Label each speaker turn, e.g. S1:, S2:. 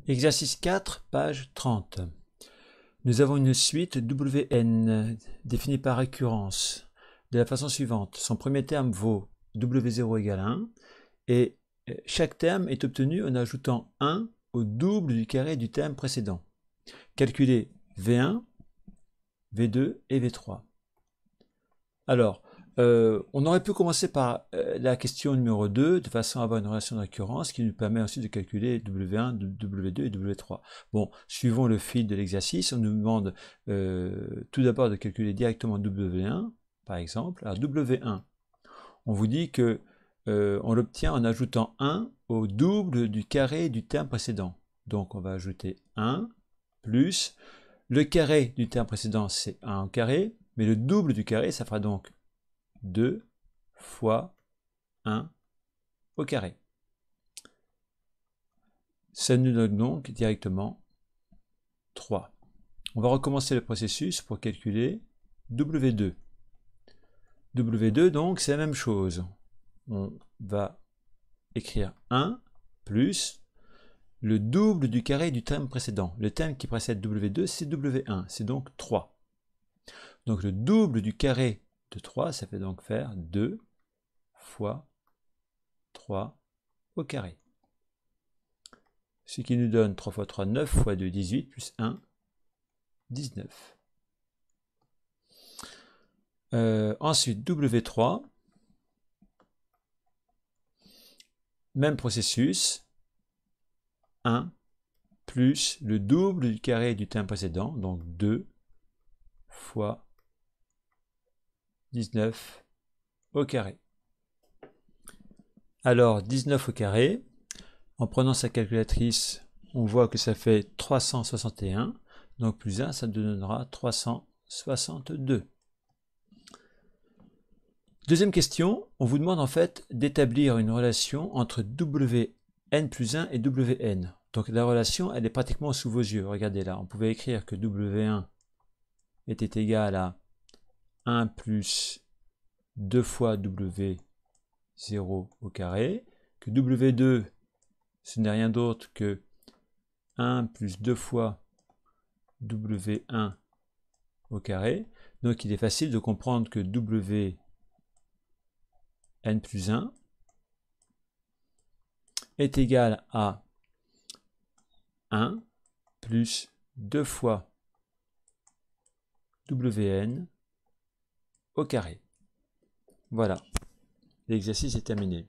S1: Exercice 4, page 30. Nous avons une suite Wn définie par récurrence de la façon suivante. Son premier terme vaut W0 égale 1 et chaque terme est obtenu en ajoutant 1 au double du carré du terme précédent. Calculez V1, V2 et V3. Alors, on aurait pu commencer par la question numéro 2, de façon à avoir une relation de récurrence qui nous permet ensuite de calculer W1, W2 et W3. Bon, suivons le fil de l'exercice, on nous demande tout d'abord de calculer directement W1, par exemple. Alors W1, on vous dit que on l'obtient en ajoutant 1 au double du carré du terme précédent. Donc on va ajouter 1 plus le carré du terme précédent, c'est 1 au carré, mais le double du carré, ça fera donc 2 fois 1 au carré. Ça nous donne donc directement 3. On va recommencer le processus pour calculer W2. W2, donc, c'est la même chose. On va écrire 1 plus le double du carré du terme précédent. Le terme qui précède W2, c'est W1, c'est donc 3. Donc le double du carré de 3, ça fait donc faire 2 fois 3 au carré. Ce qui nous donne 3 fois 3, 9 fois 2, 18, plus 1, 19. Ensuite, W3, même processus, 1 plus le double du carré du terme précédent, donc 2 fois 19 au carré. Alors, 19 au carré, en prenant sa calculatrice, on voit que ça fait 361, donc plus 1, ça nous donnera 362. Deuxième question, on vous demande en fait d'établir une relation entre Wn plus 1 et Wn. Donc la relation, elle est pratiquement sous vos yeux. Regardez là, on pouvait écrire que W1 était égal à 1 plus 2 fois W0 au carré, que W2, ce n'est rien d'autre que 1 plus 2 fois W1 au carré. Donc il est facile de comprendre que Wn plus 1 est égal à 1 plus 2 fois Wn au carré. Voilà, l'exercice est terminé.